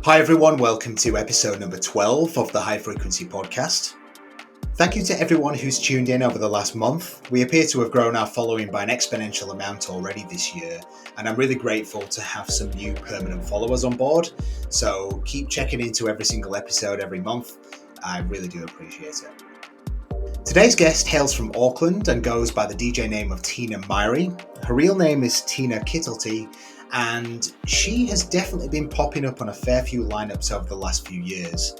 Hi everyone, welcome to episode number 12 of the High Frequency Podcast. Thank you to everyone who's tuned in over the last month. We appear to have grown our following by an exponential amount already this year, and I'm really grateful to have some new permanent followers on board. So keep checking into every single episode every month. I really do appreciate it. Today's guest hails from Auckland and goes by the DJ name of Tina Mairi. Her real name is Tina Kittlety, and she has definitely been popping up on a fair few lineups over the last few years.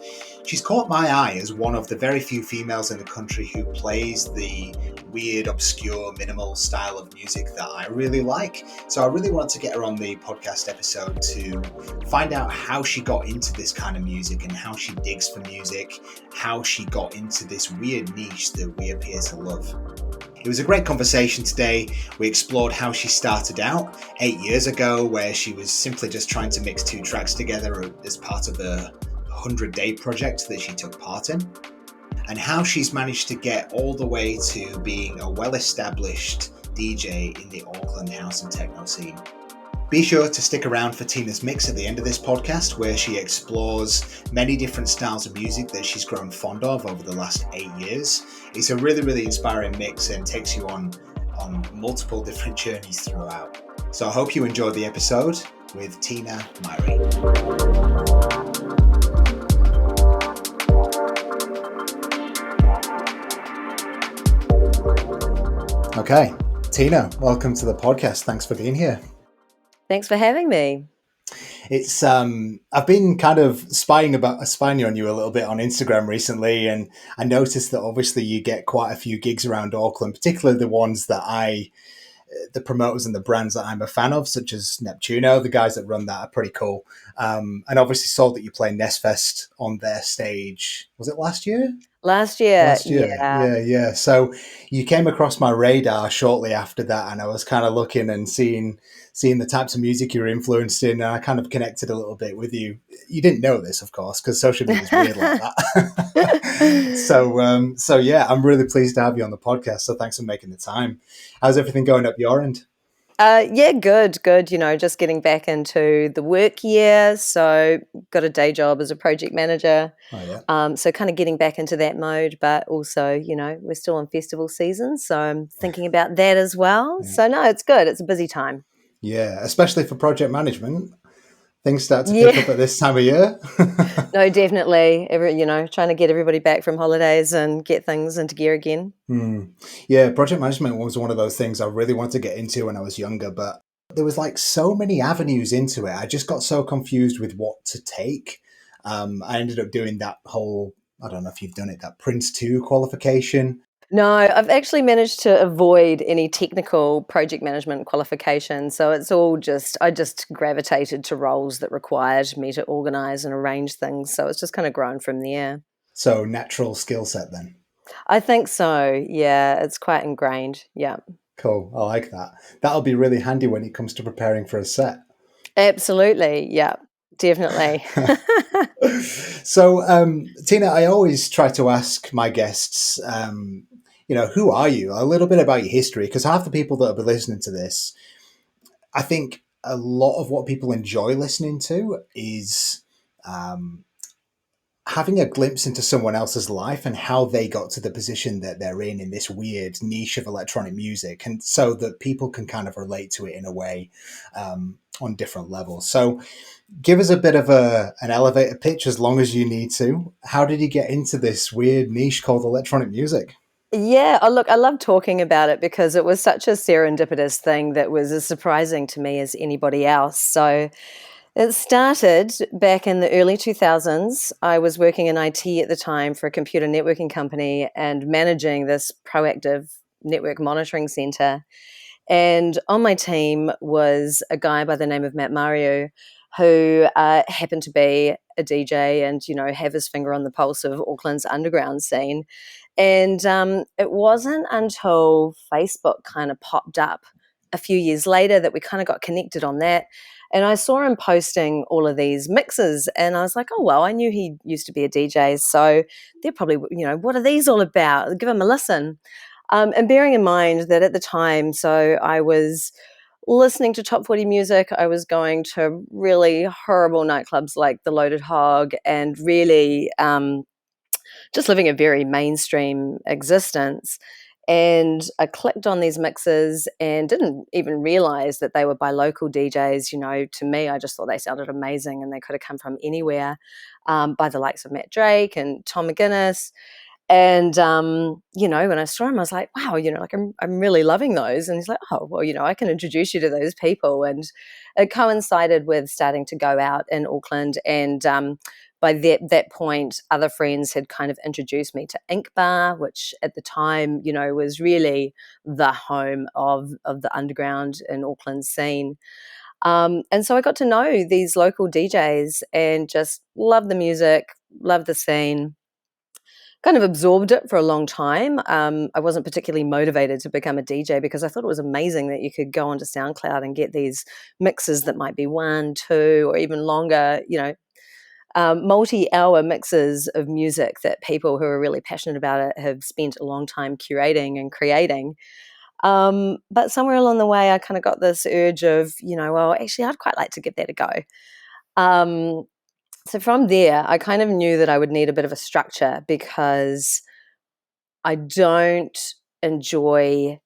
She's caught my eye as one of the very few females in the country who plays the weird, obscure, minimal style of music that I really like. So I really want to get her on the podcast episode to find out how she got into this kind of music and how she digs for music, how she got into this weird niche that we appear to love. It was a great conversation today. We explored how she started out 8 years ago, where she was simply just trying to mix two tracks together as part of a 100-day project that she took part in, and how she's managed to get all the way to being a well-established DJ in the Auckland house and techno scene. Be sure to stick around for Tina's mix at the end of this podcast, where she explores many different styles of music that she's grown fond of over the last 8 years. It's a really, really inspiring mix and takes you on multiple different journeys throughout. So I hope you enjoyed the episode with Tina Mairi. Okay, Tina, welcome to the podcast. Thanks for being here. Thanks for having me. It's I've been kind of spying on you a little bit on Instagram recently, and I noticed that obviously you get quite a few gigs around Auckland, particularly the ones that the promoters and the brands that I'm a fan of, such as Neptuno. The guys that run that are pretty cool. And obviously saw that you play Nestfest on their stage. Was it last year? Last year, Yeah. So you came across my radar shortly after that, and I was kind of looking and seeing the types of music you were influenced in, and I kind of connected a little bit with you. You didn't know this, of course, because social media is weird like that. So yeah, I'm really pleased to have you on the podcast. So thanks for making the time. How's everything going up your end? Yeah, good. Just getting back into the work year. So got a day job as a project manager. Oh, yeah. So kind of getting back into that mode, but also, we're still in festival season. So I'm thinking about that as well. Yeah. So no, it's good. It's a busy time. Yeah, especially for project management. Things start to pick up at this time of year. No, definitely. Trying to get everybody back from holidays and get things into gear again. Yeah, project management was one of those things I really wanted to get into when I was younger, but there was like so many avenues into it. I just got so confused with what to take. I ended up doing that whole, I don't know if you've done it, that Prince 2 qualification. No, I've actually managed to avoid any technical project management qualifications. So it's all I just gravitated to roles that required me to organise and arrange things. So it's just kind of grown from there. So natural skill set then. I think so. Yeah, it's quite ingrained. Yeah. Cool. I like that. That'll be really handy when it comes to preparing for a set. Absolutely. Yeah, definitely. So, Tina, I always try to ask my guests, who are you? A little bit about your history, because half the people that will be listening to this, I think a lot of what people enjoy listening to is having a glimpse into someone else's life and how they got to the position that they're in this weird niche of electronic music, and so that people can kind of relate to it in a way on different levels. So give us a bit of an elevator pitch, as long as you need to. How did you get into this weird niche called electronic music? Yeah, look, I love talking about it because it was such a serendipitous thing that was as surprising to me as anybody else. So it started back in the early 2000s. I was working in IT at the time for a computer networking company and managing this proactive network monitoring center. And on my team was a guy by the name of Matt Mario, who happened to be a DJ and, have his finger on the pulse of Auckland's underground scene. And it wasn't until Facebook kind of popped up a few years later that we kind of got connected on that. And I saw him posting all of these mixes and I was like, oh, well, I knew he used to be a DJ. So they're probably, what are these all about? Give him a listen. And bearing in mind that at the time, so I was listening to top 40 music. I was going to really horrible nightclubs like the Loaded Hog, and really just living a very mainstream existence. And I clicked on these mixes and didn't even realize that they were by local DJs. To me, I just thought they sounded amazing and they could have come from anywhere, by the likes of Matt Drake and Tom McGuinness. And when I saw him, I was like, wow, like I'm really loving those. And he's like, oh, well, I can introduce you to those people. And it coincided with starting to go out in Auckland. And by that point, other friends had kind of introduced me to Ink Bar, which at the time, was really the home of the underground in Auckland scene. And so I got to know these local DJs and just love the music, love the scene, kind of absorbed it for a long time. I wasn't particularly motivated to become a DJ because I thought it was amazing that you could go onto SoundCloud and get these mixes that might be 1, 2, or even longer, multi-hour mixes of music that people who are really passionate about it have spent a long time curating and creating. But somewhere along the way, I kind of got this urge of, well, actually, I'd quite like to give that a go. So from there, I kind of knew that I would need a bit of a structure because I don't enjoy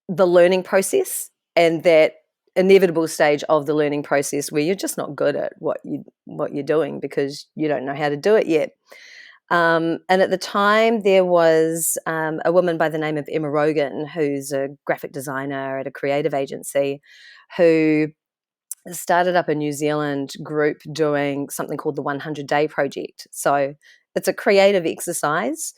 the learning process and that inevitable stage of the learning process where you're just not good at what you're doing because you don't know how to do it yet. And at the time, there was a woman by the name of Emma Rogan, who's a graphic designer at a creative agency, who started up a New Zealand group doing something called the 100 Day Project. So it's a creative exercise,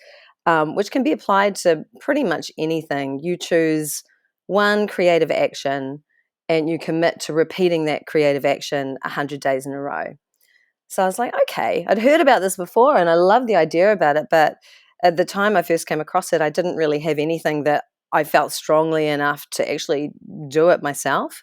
which can be applied to pretty much anything. You choose one creative action and you commit to repeating that creative action 100 days in a row. So I was like, okay, I'd heard about this before and I love the idea about it. But at the time I first came across it, I didn't really have anything that I felt strongly enough to actually do it myself.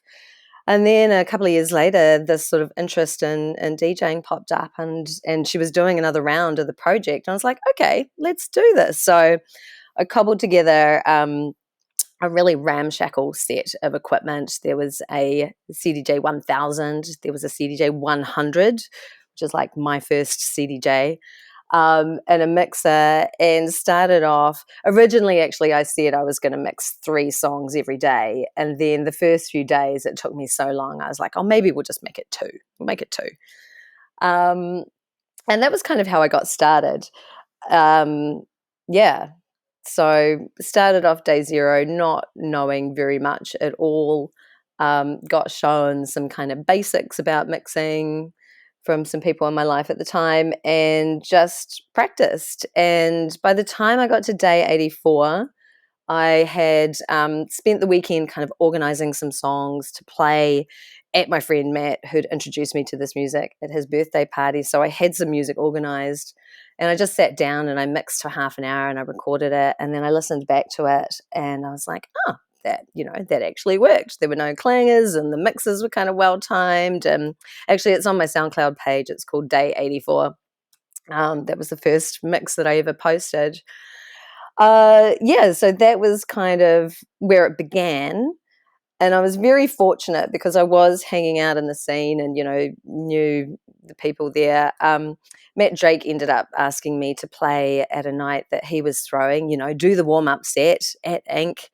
And then a couple of years later, this sort of interest in DJing popped up, and she was doing another round of the project. And I was like, okay, let's do this. So I cobbled together a really ramshackle set of equipment. There was a CDJ 1000, there was a CDJ 100, which is like my first CDJ, and a mixer, and started off. Originally, actually, I said I was going to mix 3 songs every day. And then the first few days, it took me so long. I was like, oh, maybe we'll just make it 2. We'll make it 2. And that was kind of how I got started. Yeah. So started off day 0, not knowing very much at all. Got shown some kind of basics about mixing from some people in my life at the time and just practiced. And by the time I got to day 84, I had spent the weekend kind of organizing some songs to play at my friend Matt, who'd introduced me to this music at his birthday party. So I had some music organized and I just sat down and I mixed for half an hour and I recorded it. And then I listened back to it and I was like, oh, that actually worked. There were no clangers and the mixes were kind of well timed. And actually, it's on my SoundCloud page. It's called Day 84. That was the first mix that I ever posted. So that was kind of where it began. And I was very fortunate because I was hanging out in the scene and, knew the people there. Matt Drake ended up asking me to play at a night that he was throwing, do the warm-up set at Ink.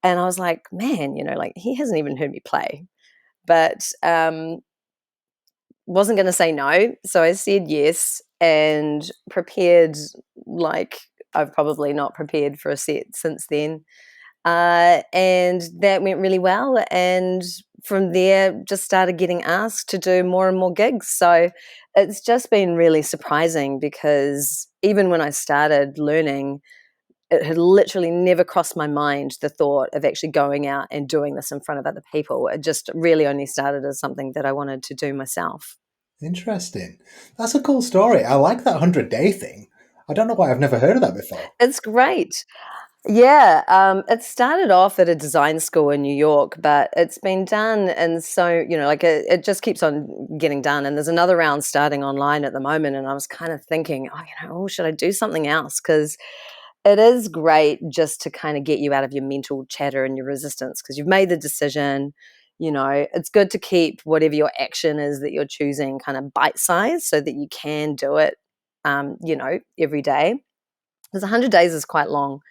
And I was like, man, like he hasn't even heard me play. But wasn't going to say no. So I said yes and prepared like I've probably not prepared for a set since then. And that went really well. And from there, just started getting asked to do more and more gigs. So it's just been really surprising because even when I started learning, it had literally never crossed my mind the thought of actually going out and doing this in front of other people. It just really only started as something that I wanted to do myself. Interesting. That's a cool story. I like that 100-day thing. I don't know why I've never heard of that before. It's great. Yeah, it started off at a design school in New York, but it's been done, and so like it just keeps on getting done. And there's another round starting online at the moment, and I was kind of thinking, should I do something else? Because it is great just to kind of get you out of your mental chatter and your resistance because you've made the decision. It's good to keep whatever your action is that you're choosing kind of bite sized so that you can do it, every day. Because 100 days is quite long.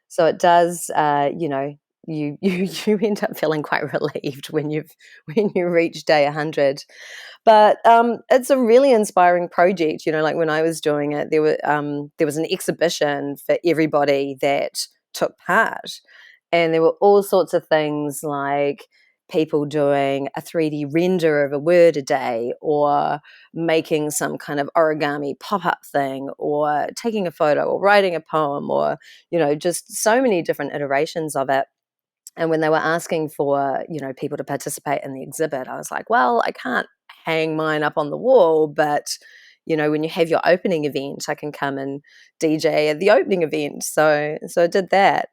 So it does, you end up feeling quite relieved when you reach day 100. But it's a really inspiring project. Like when I was doing it, there was an exhibition for everybody that took part, and there were all sorts of things like people doing a 3D render of a word a day, or making some kind of origami pop-up thing, or taking a photo, or writing a poem, or just so many different iterations of it. And when they were asking for, people to participate in the exhibit, I was like, well, I can't hang mine up on the wall, but when you have your opening event, I can come and DJ at the opening event. So I did that.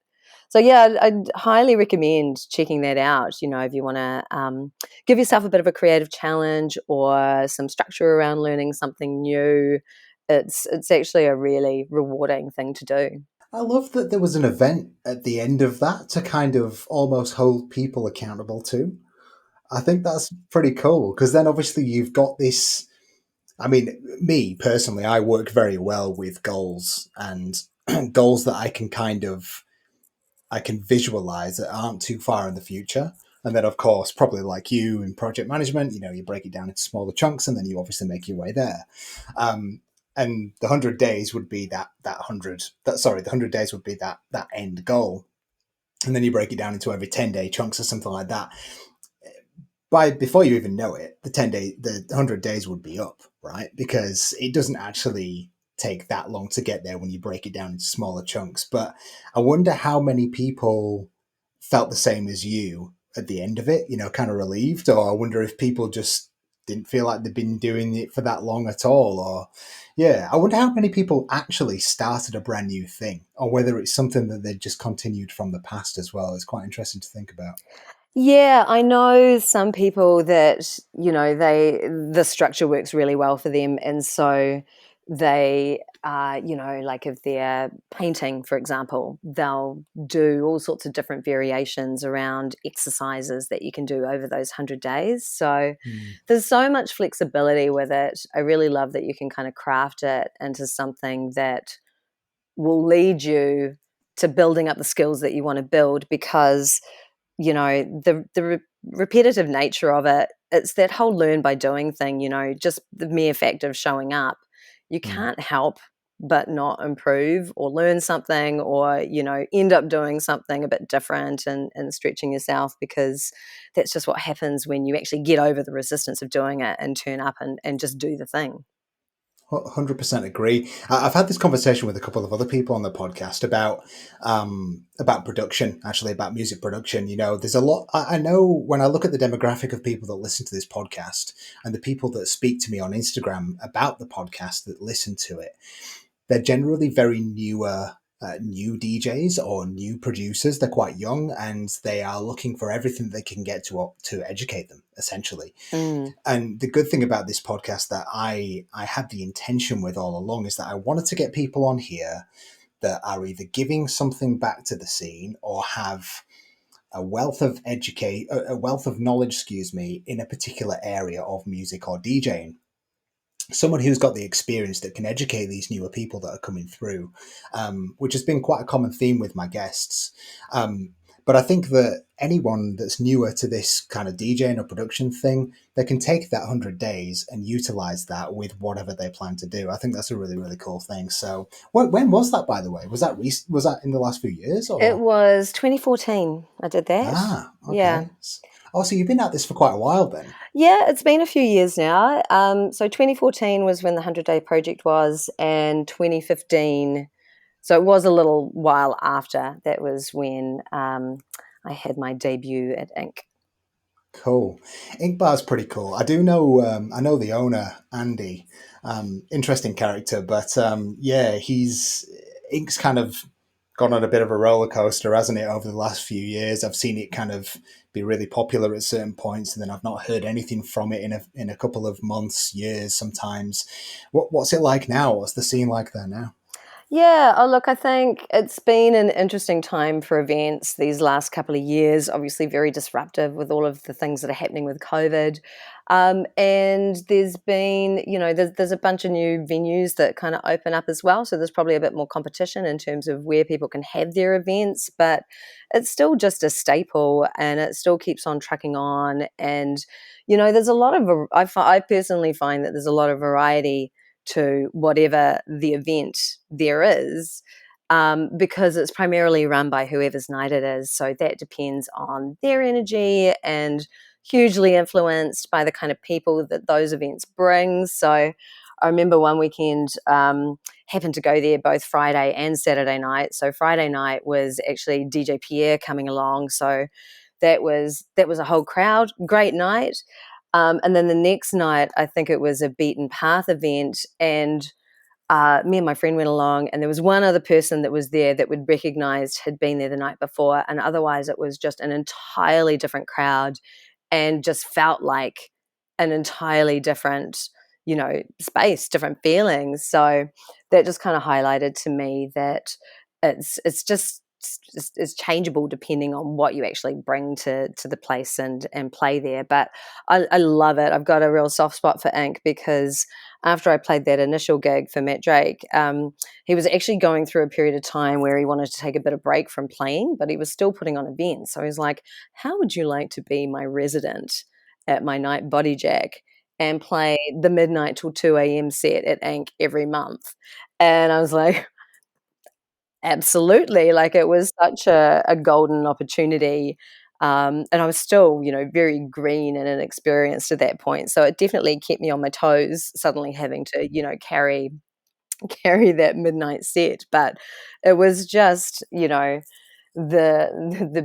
So yeah, I'd highly recommend checking that out. If you want to give yourself a bit of a creative challenge or some structure around learning something new, it's actually a really rewarding thing to do. I love that there was an event at the end of that to kind of almost hold people accountable to. I think that's pretty cool because then obviously you've got this. I mean, me personally, I work very well with goals and goals that I can visualize that aren't too far in the future. And then, of course, probably like you in project management, you break it down into smaller chunks, and then you obviously make your way there. Um, and the 100 days would be that hundred. The 100 days would be that end goal, and then you break it down into every 10-day chunks or something like that. By before you even know it, the 100 days would be up, right? Because it doesn't actually take that long to get there when you break it down into smaller chunks. But I wonder how many people felt the same as you at the end of it, kind of relieved, or I wonder if people just didn't feel like they've been doing it for that long at all, or yeah, I wonder how many people actually started a brand new thing, or whether it's something that they just continued from the past as well. It's quite interesting to think about. Yeah, I know some people that, the structure works really well for them. And so they, like if they're painting, for example, they'll do all sorts of different variations around exercises that you can do over those 100 days. So Mm. there's so much flexibility with it. I really love that you can kind of craft it into something that will lead you to building up the skills that you want to build because the repetitive nature of it, it's that whole learn by doing thing. Just the mere fact of showing up, you Mm. can't help but not improve or learn something, or end up doing something a bit different, and stretching yourself, because that's just what happens when you actually get over the resistance of doing it and turn up and just do the thing. 100% agree. I've had this conversation with a couple of other people on the podcast about production, actually about music production. There's a lot. I know when I look at the demographic of people that listen to this podcast and the people that speak to me on Instagram about the podcast that listen to it, they're generally very new DJs or new producers. They're quite young and they are looking for everything they can get to educate them, essentially. Mm. And the good thing about this podcast that I had the intention with all along is that I wanted to get people on here that are either giving something back to the scene or have a wealth of knowledge, excuse me, in a particular area of music or DJing. Someone who's got the experience that can educate these newer people that are coming through, which has been quite a common theme with my guests. But I think that anyone that's newer to this kind of DJing or production thing, they can take that 100 days and utilize that with whatever they plan to do. I think that's a really, really cool thing. So when was that, by the way? Was that in the last few years It or? was 2014 I did that. Ah, Yeah. okay. Oh, so you've been at this for quite a while then. Yeah, it's been a few years now. So 2014 was when the 100-day project was, and 2015. So it was a little while after. That was when I had my debut at Inc. Cool. Ink Bar's pretty cool. I do know. I know the owner, Andy. Interesting character, but yeah, he's Ink's kind of gone on a bit of a roller coaster, hasn't it, over the last few years? I've seen it kind of be really popular at certain points, and then I've not heard anything from it in a couple of months, years, sometimes. What's it like now? What's the scene like there now? Yeah, oh, look, I think it's been an interesting time for events these last couple of years. Obviously, very disruptive with all of the things that are happening with COVID. And there's been, there's a bunch of new venues that kind of open up as well. So there's probably a bit more competition in terms of where people can have their events, but it's still just a staple and it still keeps on trucking on. And, there's a lot of, I personally find that there's a lot of variety to whatever the event there is, because it's primarily run by whoever's night it is. So that depends on their energy and hugely influenced by the kind of people that those events bring. So I remember one weekend, happened to go there both Friday and Saturday night. So Friday night was actually DJ Pierre coming along. So that was a whole crowd, great night. And then the next night, I think it was a beaten path event, and me and my friend went along, and there was one other person that was there that we'd recognized had been there the night before, and otherwise it was just an entirely different crowd and just felt like an entirely different, space, different feelings. So that just kind of highlighted to me that it's just it's changeable depending on what you actually bring to the place and play there. But I love it. I've got a real soft spot for Ink because after I played that initial gig for Matt Drake, he was actually going through a period of time where he wanted to take a bit of break from playing, but he was still putting on events. So he's like, how would you like to be my resident at my night body jack and play the midnight till 2 a.m. set at Ink every month? And I was like, absolutely. Like, it was such a golden opportunity. And I was still, very green and inexperienced at that point. So it definitely kept me on my toes, suddenly having to, carry that midnight set. But it was just, the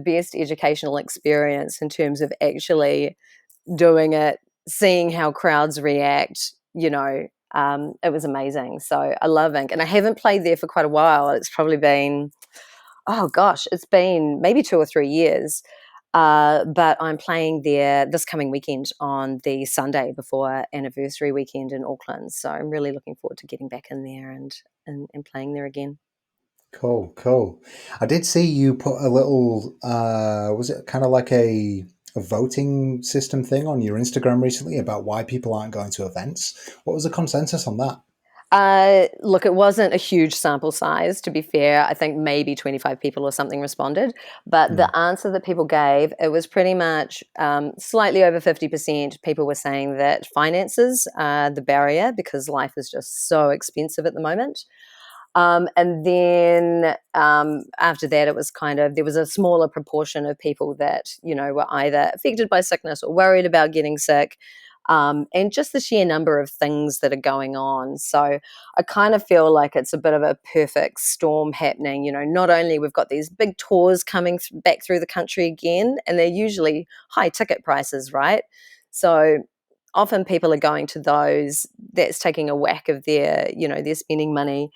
best educational experience in terms of actually doing it, seeing how crowds react, it was amazing. So I love Ink. And I haven't played there for quite a while. It's probably been, oh gosh, it's been maybe 2 or 3 years. But I'm playing there this coming weekend on the Sunday before anniversary weekend in Auckland. So I'm really looking forward to getting back in there and playing there again. Cool, cool. I did see you put a little, was it kind of like a voting system thing on your Instagram recently about why people aren't going to events? What was the consensus on that? Look, it wasn't a huge sample size, to be fair. I think maybe 25 people or something responded. But Hmm. the answer that people gave, it was pretty much slightly over 50%. People were saying that finances are the barrier because life is just so expensive at the moment. And then after that, it was kind of, there was a smaller proportion of people that, were either affected by sickness or worried about getting sick. And just the sheer number of things that are going on. So I kind of feel like it's a bit of a perfect storm happening. Not only we've got these big tours coming back through the country again, and they're usually high ticket prices, right? So often people are going to those. That's taking a whack of their spending money,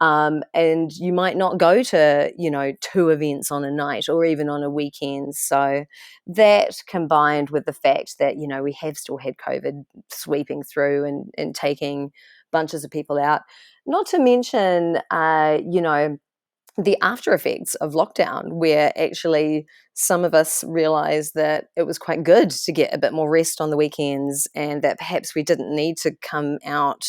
and you might not go to two events on a night or even on a weekend. So that, combined with the fact that we have still had COVID sweeping through and taking bunches of people out, not to mention the after effects of lockdown, where actually some of us realized that it was quite good to get a bit more rest on the weekends, and that perhaps we didn't need to come out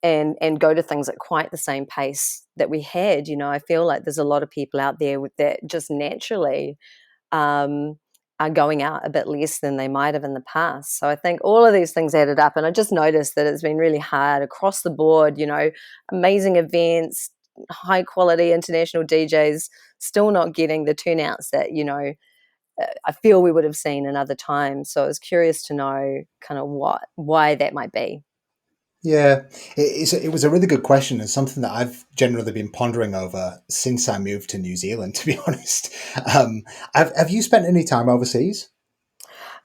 and go to things at quite the same pace that we had. I feel like there's a lot of people out there that just naturally um, are going out a bit less than they might have in the past. So I think all of these things added up, and I just noticed that it's been really hard across the board. Amazing events, high quality international DJs, still not getting the turnouts that I feel we would have seen in other times. So I was curious to know kind of why that might be. Yeah, it was a really good question and something that I've generally been pondering over since I moved to New Zealand, to be honest. Um, have you spent any time overseas?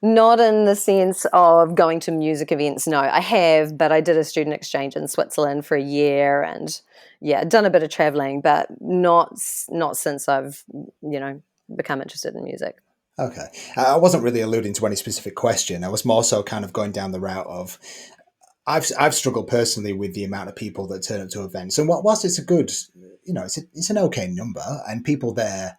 Not in the sense of going to music events. No, I have, but I did a student exchange in Switzerland for a year, and yeah, done a bit of traveling, but not since I've you know become interested in music. Okay. I wasn't really alluding to any specific question. I was more so kind of going down the route of I've struggled personally with the amount of people that turn up to events, and whilst it's a good, it's an okay number, and people there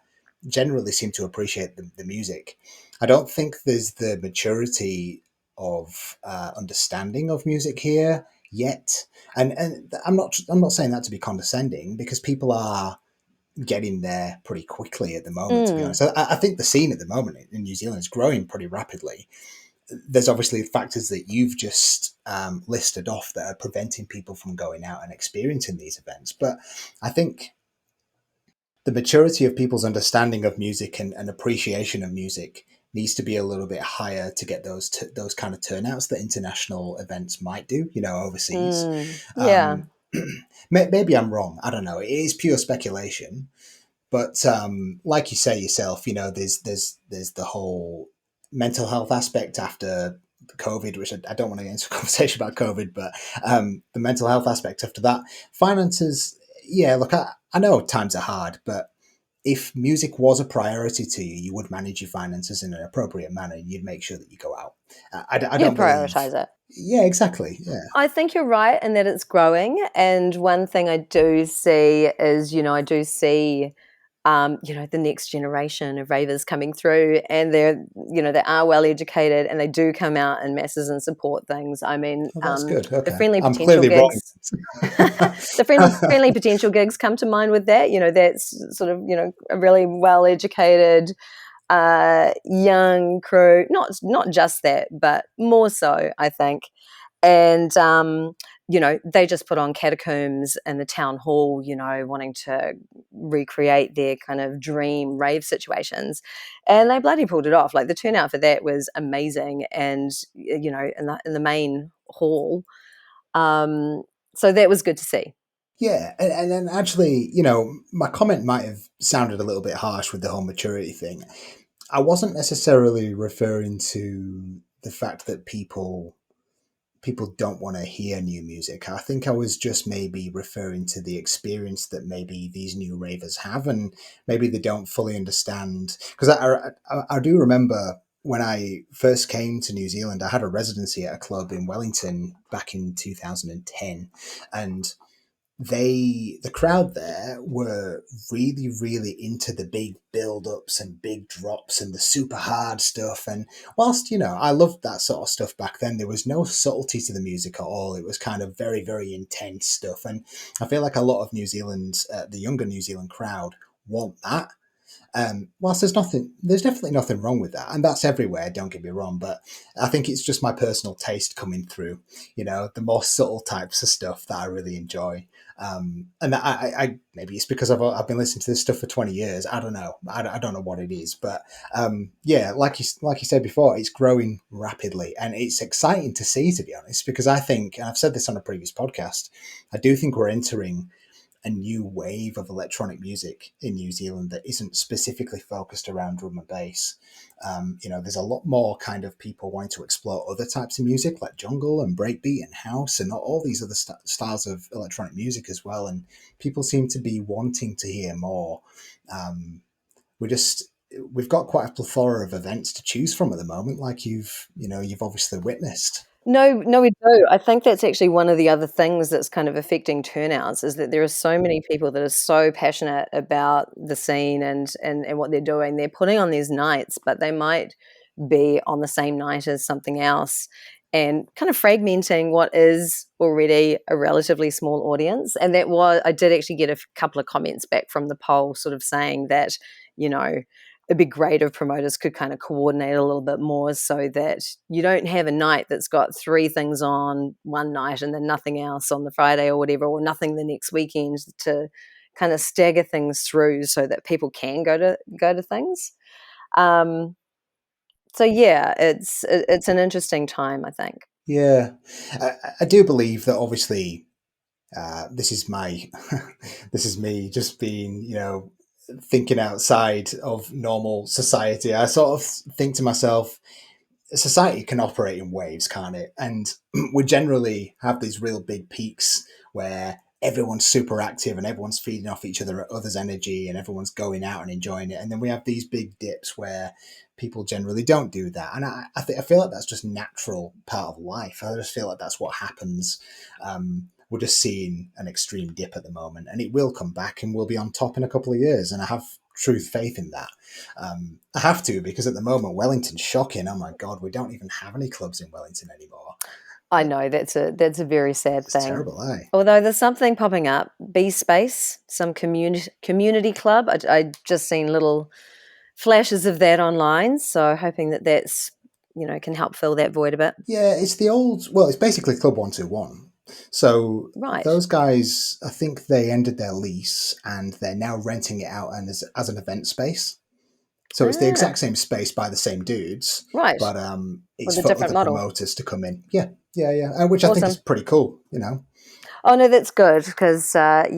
generally seem to appreciate the music. I don't think there's the maturity of understanding of music here yet, and I'm not saying that to be condescending because people are getting there pretty quickly at the moment. To be Mm, honest, I think the scene at the moment in New Zealand is growing pretty rapidly. There's obviously factors that you've just listed off that are preventing people from going out and experiencing these events. But I think the maturity of people's understanding of music and appreciation of music needs to be a little bit higher to get those kind of turnouts that international events might do, overseas. yeah. Maybe I'm wrong. I don't know. It is pure speculation, but like you say yourself, there's the whole mental health aspect after COVID, which I don't want to get into a conversation about COVID, but the mental health aspect after that. Finances, yeah, look, I know times are hard, but if music was a priority to you, you would manage your finances in an appropriate manner. You'd make sure that you go out. I You don't believe. prioritize it. Yeah, exactly. Yeah. I think you're right in that it's growing. And one thing I do see is, I do see, the next generation of ravers coming through, and they are well educated, and they do come out in masses and support things. I mean, Well, that's good. the Okay. friendly I'm potential clearly wrong. gigs, the friendly potential gigs come to mind with that. That's sort of, a really well educated young crew. Not just that, but more so, I think. And they just put on catacombs in the town hall, wanting to recreate their kind of dream rave situations, and they bloody pulled it off. Like the turnout for that was amazing, and in the main hall, so that was good to see. Yeah, and then actually, my comment might have sounded a little bit harsh with the whole maturity thing. I wasn't necessarily referring to the fact that people don't want to hear new music. I think I was just maybe referring to the experience that maybe these new ravers have, and maybe they don't fully understand. Because I do remember when I first came to New Zealand, I had a residency at a club in Wellington back in 2010, and the crowd there were really really into the big build-ups and big drops and the super hard stuff, and whilst I loved that sort of stuff back then, there was no subtlety to the music at all. It was kind of very very intense stuff, and I feel like a lot of New Zealand, the younger New Zealand crowd, want that. Whilst there's definitely nothing wrong with that, and that's everywhere. Don't get me wrong, but I think it's just my personal taste coming through. The more subtle types of stuff that I really enjoy. And I maybe it's because I've been listening to this stuff for 20 years. I don't know. I don't know what it is, but yeah, like you said before, it's growing rapidly, and it's exciting to see. To be honest, because I think, and I've said this on a previous podcast, I do think we're entering a new wave of electronic music in New Zealand that isn't specifically focused around drum and bass. There's a lot more kind of people wanting to explore other types of music like jungle and breakbeat and house and all these other styles of electronic music as well. And people seem to be wanting to hear more. Um, we've got quite a plethora of events to choose from at the moment, like you've obviously witnessed. No, no, we do. I think that's actually one of the other things that's kind of affecting turnouts is that there are so many people that are so passionate about the scene and what they're doing. They're putting on these nights, but they might be on the same night as something else and kind of fragmenting what is already a relatively small audience. And I did actually get a couple of comments back from the poll sort of saying that, you know, it'd be great if promoters could kind of coordinate a little bit more so that you don't have a night that's got three things on one night and then nothing else on the Friday or whatever, or nothing the next weekend, to kind of stagger things through so that people can go to things. Um, so yeah, it's an interesting time, I think. Yeah, I do believe that obviously this is my this is me just being thinking outside of normal society. I sort of think to myself, society can operate in waves, can't it? And we generally have these real big peaks where everyone's super active and everyone's feeding off each other's energy and everyone's going out and enjoying it. And then we have these big dips where people generally don't do that. And I feel like that's just natural part of life. I just feel like that's what happens. We're just seeing an extreme dip at the moment, and it will come back, and we'll be on top in a couple of years. And I have truth faith in that. I have to, because at the moment Wellington's shocking. Oh my God, we don't even have any clubs in Wellington anymore. I know that's a very sad It's thing. terrible, eh? Although there's something popping up, B Space, some community club. I just seen little flashes of that online, so hoping that that's can help fill that void a bit. Yeah, it's the old. Well, it's basically Club 121. So Right. those guys, I think they ended their lease and they're now renting it out and as an event space. So it's the Ah, exact same space by the same dudes, right. but it's With a for different other model. promoters to come in. Yeah, yeah, yeah. Which I think is Awesome. pretty cool. You know. Oh no, that's good because I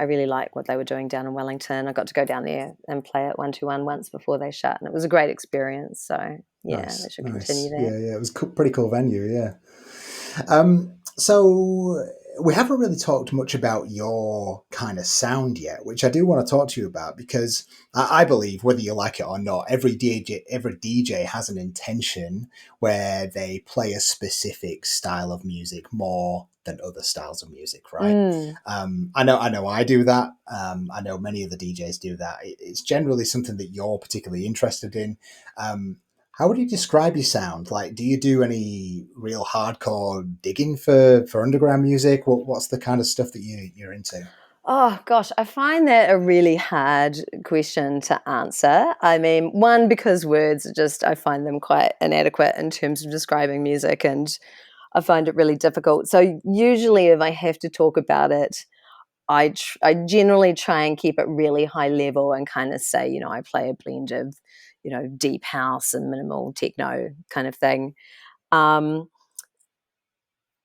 really like what they were doing down in Wellington. I got to go down there and play at 121 once before they shut, and it was a great experience. So yeah, they Nice, should continue nice. that. Yeah, yeah. It was pretty cool venue. Yeah. So we haven't really talked much about your kind of sound yet, which I do want to talk to you about because I believe, whether you like it or not, every DJ has an intention where they play a specific style of music more than other styles of music, right? Mm. I know, I do that. I know many of the DJs do that. It's generally something that you're particularly interested in. Um, how would you describe your sound? Like, do you do any real hardcore digging for underground music? What's the kind of stuff that you're into? Oh gosh, I find that a really hard question to answer. I mean, one, because words are just, I find them quite inadequate in terms of describing music, and I find it really difficult. So usually, if I have to talk about it, I generally try and keep it really high level and kind of say, I play a blend of, deep house and minimal techno kind of thing. Um,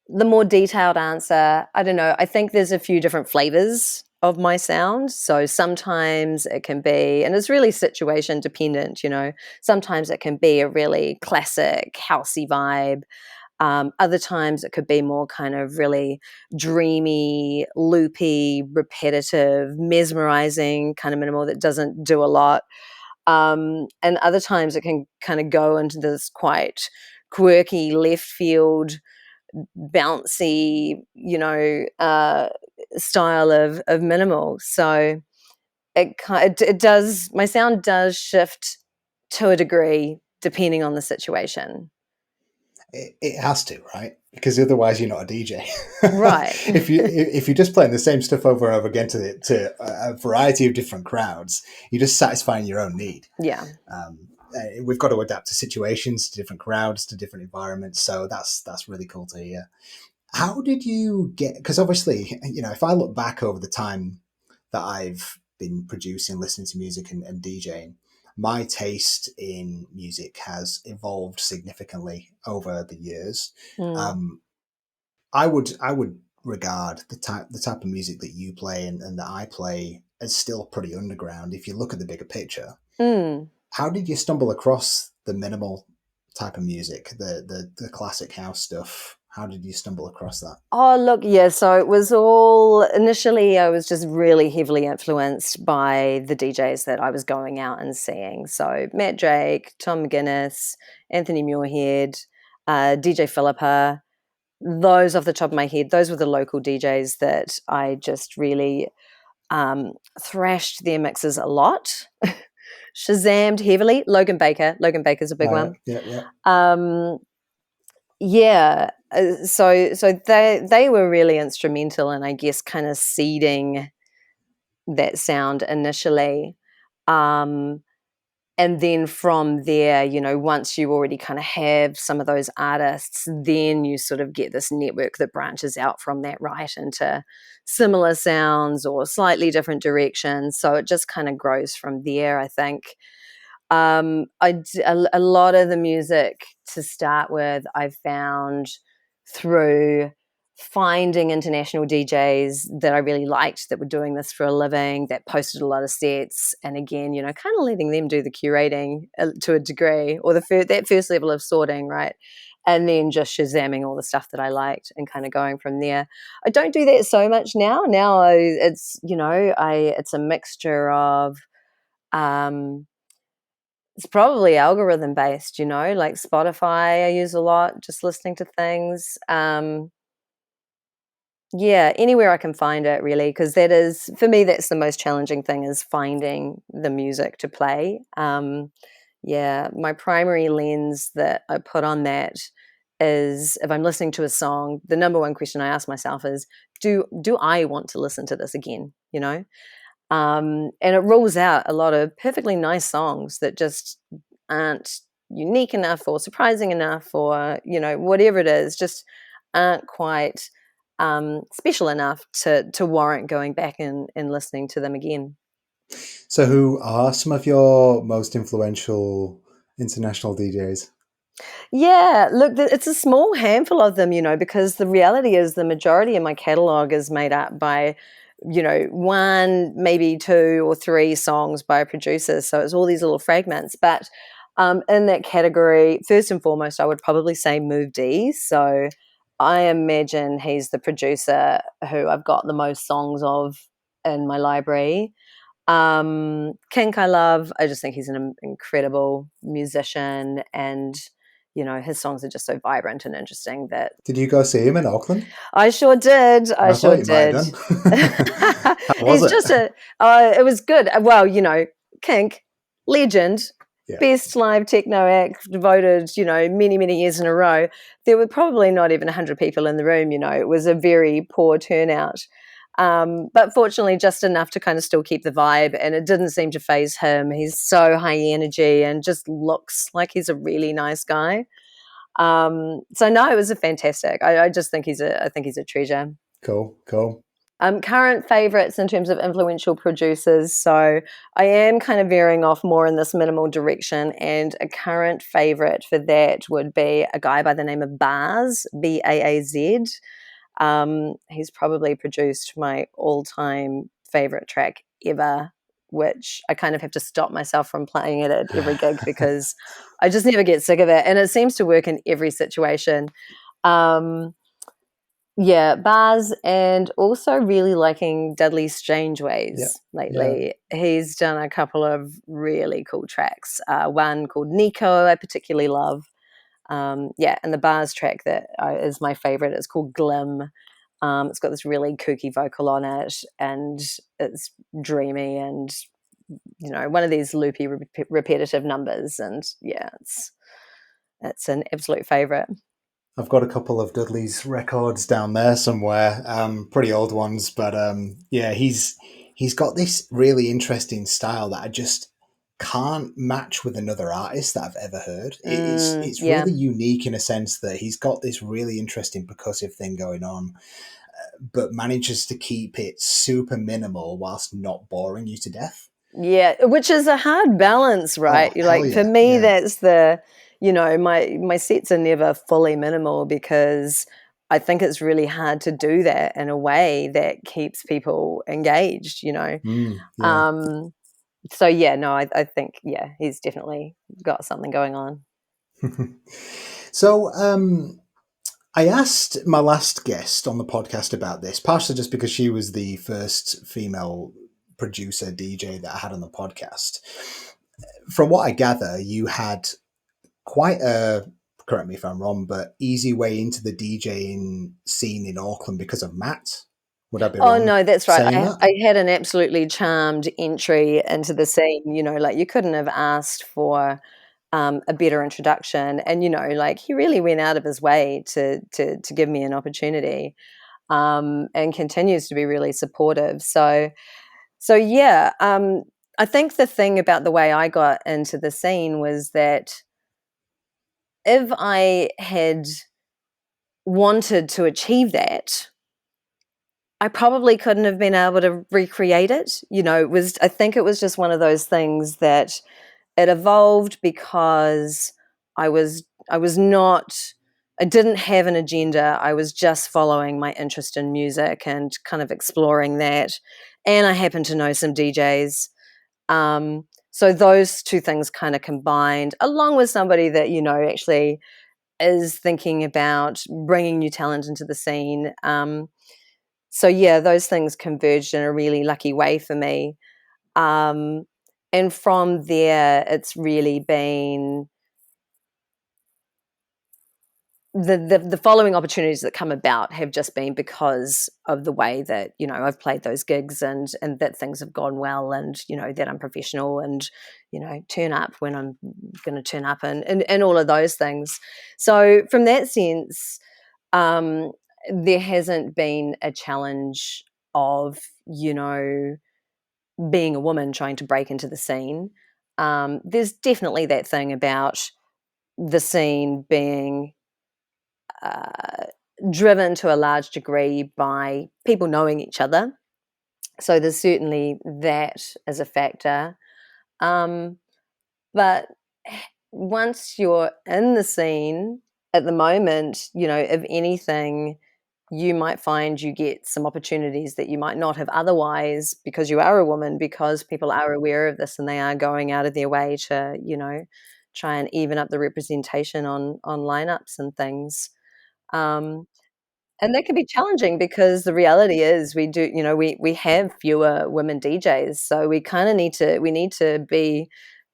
the more detailed answer, I don't know. I think there's a few different flavors of my sound. So sometimes it can be, and it's really situation dependent. Sometimes it can be a really classic housey vibe. Other times it could be more kind of really dreamy, loopy, repetitive, mesmerizing kind of minimal that doesn't do a lot. And other times it can kind of go into this quite quirky left field bouncy, style of minimal. So it does. My sound does shift to a degree depending on the situation. It has to, right? Because otherwise, you're not a DJ. Right. If you're just playing the same stuff over and over again to a variety of different crowds, you're just satisfying your own need. Yeah. We've got to adapt to situations, to different crowds, to different environments. So that's really cool to hear. How did you get? Because obviously, if I look back over the time that I've been producing, listening to music, and DJing, my taste in music has evolved significantly over the years. Mm. Um, I would regard the type of music that you play and that I play as still pretty underground. If you look at the bigger picture, Mm. how did you stumble across the minimal type of music, the classic house stuff? How did you stumble across that? Oh, look, yeah. So it was all initially, I was just really heavily influenced by the DJs that I was going out and seeing. So Matt Drake, Tom McGuinness, Anthony Muirhead, DJ Philippa. Those off the top of my head, those were the local DJs that I just really thrashed their mixes a lot. Shazammed heavily. Logan Baker. Logan Baker's a big Oh, yeah, one. yeah, yeah. Um, yeah. So they were really instrumental in, I guess, kind of seeding that sound initially. Um, and then from there, once you already kind of have some of those artists, then you sort of get this network that branches out from that, right, into similar sounds or slightly different directions. So it just kind of grows from there, I think. A lot of the music to start with, I found through finding international DJs that I really liked that were doing this for a living, that posted a lot of sets, and again, kind of letting them do the curating to a degree, or that first level of sorting, right? And then just shazamming all the stuff that I liked and kind of going from there. I don't do that so much now. Now it's a mixture of um, It's probably algorithm based, like Spotify I use a lot, just listening to things. Yeah, anywhere I can find it really, because that is, for me, that's the most challenging thing, is finding the music to play. Yeah, my primary lens that I put on that is, if I'm listening to a song, the number one question I ask myself is, do I want to listen to this again? And it rules out a lot of perfectly nice songs that just aren't unique enough or surprising enough, or whatever it is, just aren't quite special enough to warrant going back and listening to them again. So, who are some of your most influential international DJs? Yeah, look, it's a small handful of them, because the reality is the majority of my catalog is made up by, one, maybe two or three songs by producers. So it's all these little fragments. But in that category, first and foremost, I would probably say Move D. So I imagine he's the producer who I've got the most songs of in my library. Kink I love. I just think he's an incredible musician, and his songs are just so vibrant and interesting that Did you go see him in Auckland? I sure did. I I sure thought you might did. have done. How was He's it? just it was good. Well, Kink, legend, Yeah. best live techno act, voted, many, many years in a row. There were probably not even 100 people in the room, it was a very poor turnout. But fortunately, just enough to kind of still keep the vibe, and it didn't seem to faze him. He's so high energy and just looks like he's a really nice guy. So no, it was a fantastic. I just think I think he's a treasure. Cool. Current favorites in terms of influential producers. So I am kind of veering off more in this minimal direction, and a current favorite for that would be a guy by the name of Baaz, Baaz. He's probably produced my all-time favorite track ever, which I kind of have to stop myself from playing it at every gig because I just never get sick of it, and it seems to work in every situation. Yeah, Baz, and also really liking Dudley Yeah. Strangeways Yeah. lately. He's done a couple of really cool tracks. One called Nico, I particularly love. Yeah, and the Baz track that is my favorite is called Glim. It's got this really kooky vocal on it, and it's dreamy, and one of these loopy, repetitive numbers. And yeah, it's an absolute favorite. I've got a couple of Dudley's records down there somewhere, pretty old ones, but yeah, he's got this really interesting style that I just can't match with another artist that I've ever heard. It's Yeah. really unique in a sense that he's got this really interesting percussive thing going on, but manages to keep it super minimal whilst not boring you to death. Yeah, which is a hard balance, right? Oh, hell Like for yeah, me, yeah. that's my sets are never fully minimal, because I think it's really hard to do that in a way that keeps people engaged. Yeah. Um, so yeah, no, I think he's definitely got something going on. So, I asked my last guest on the podcast about this, partially just because she was the first female producer DJ that I had on the podcast. From what I gather, you had quite a, correct me if I'm wrong, but easy way into the DJing scene in Auckland because of Matt. Would I be Oh wrong no, that's right. saying I, that? I had an absolutely charmed entry into the scene. Like you couldn't have asked for a better introduction, and like he really went out of his way to give me an opportunity, and continues to be really supportive. So yeah, I think the thing about the way I got into the scene was that if I had wanted to achieve that, I probably couldn't have been able to recreate it. I think it was just one of those things that it evolved because I was not I didn't have an agenda. I was just following my interest in music and kind of exploring that. And I happen to know some DJs. So those two things kind of combined, along with somebody that, actually is thinking about bringing new talent into the scene. So yeah, those things converged in a really lucky way for me. Um, And from there, it's really been the following opportunities that come about have just been because of the way that, you know, I've played those gigs, and that things have gone well, and, you know, that I'm professional, and, you know, turn up when I'm going to turn up, and all of those things. So from that sense, um, there hasn't been a challenge of, you know, being a woman trying to break into the scene. There's definitely that thing about the scene being uh, driven to a large degree by people knowing each other. So there's certainly that as a factor. Um, but once you're in the scene at the moment, you know, if anything, you might find you get some opportunities that you might not have otherwise, because you are a woman, because people are aware of this and they are going out of their way to, you know, try and even up the representation on lineups and things. Um, and that can be challenging because the reality is we do, you know, we have fewer women DJs, so we kinda need to be,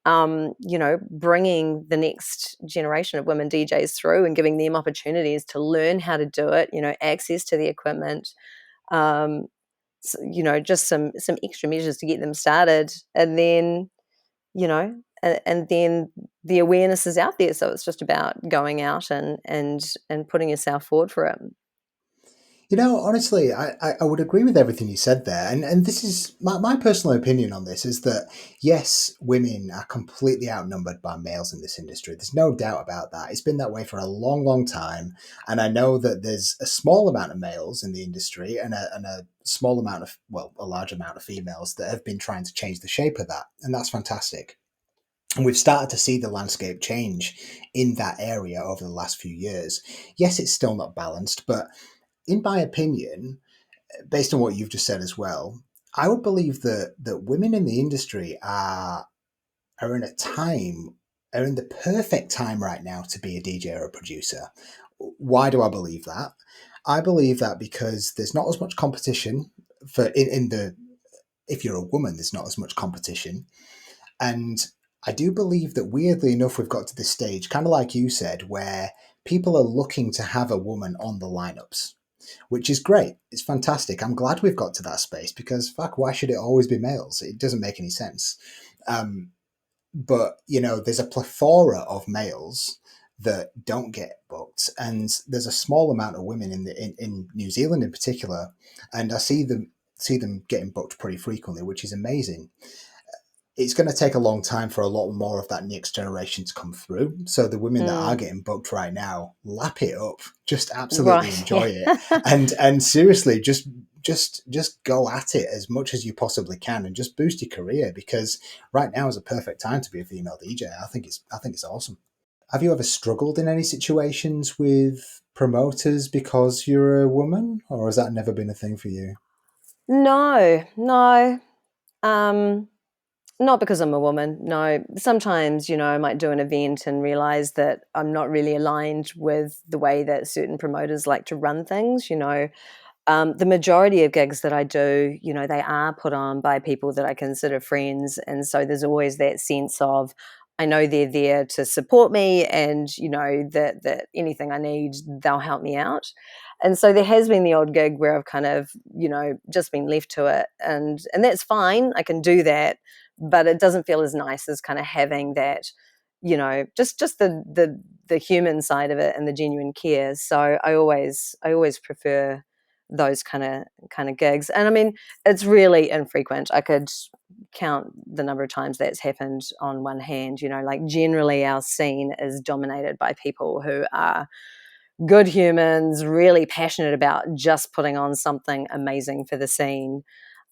you know, bringing the next generation of women DJs through and giving them opportunities to learn how to do it, you know, access to the equipment, um, you know, just some extra measures to get them started, and then, you know, and then the awareness is out there, so it's just about going out and putting yourself forward for it. You know, honestly, I would agree with everything you said there. And this is my personal opinion on this is that, yes, women are completely outnumbered by males in this industry. There's no doubt about that. It's been that way for a long, long time. And I know that there's a small amount of males in the industry and a small amount of, well, a large amount of females that have been trying to change the shape of that. And that's fantastic. And we've started to see the landscape change in that area over the last few years. Yes, it's still not balanced, but in my opinion, based on what you've just said as well, I would believe that women in the industry are in a time are in the perfect time right now to be a DJ or a producer. Why do I believe that? I believe that because there's not as much competition for in the if you're a woman, there's not as much competition. And I do believe that weirdly enough, we've got to this stage, kind of like you said, where people are looking to have a woman on the lineups, which is great. It's fantastic. I'm glad we've got to that space because fuck, why should it always be males? It doesn't make any sense. Um, but you know, there's a plethora of males that don't get booked, and there's a small amount of women in New Zealand in particular, and I see them getting booked pretty frequently, which is amazing. It's going to take a long time for a lot more of that next generation to come through. So the women that are Mm, getting booked right now, lap it up, just absolutely right, enjoy yeah. it, and seriously, just go at it as much as you possibly can, and just boost your career because right now is a perfect time to be a female DJ. I think it's awesome. Have you ever struggled in any situations with promoters because you're a woman, or has that never been a thing for you? No, no, um, not because I'm a woman, no. Sometimes, you know, I might do an event and realize that I'm not really aligned with the way that certain promoters like to run things, you know. The majority of gigs that I do, you know, they are put on by people that I consider friends, and so there's always that sense of I know they're there to support me, and you know that anything I need, they'll help me out. And so there has been the odd gig where I've kind of, you know, just been left to it, and that's fine. I can do that, but it doesn't feel as nice as kind of having that, you know, just the human side of it and the genuine care. So I always prefer those kind of gigs. And I mean, it's really infrequent. I could count the number of times that's happened on one hand. You know, like generally our scene is dominated by people who are good humans, really passionate about just putting on something amazing for the scene.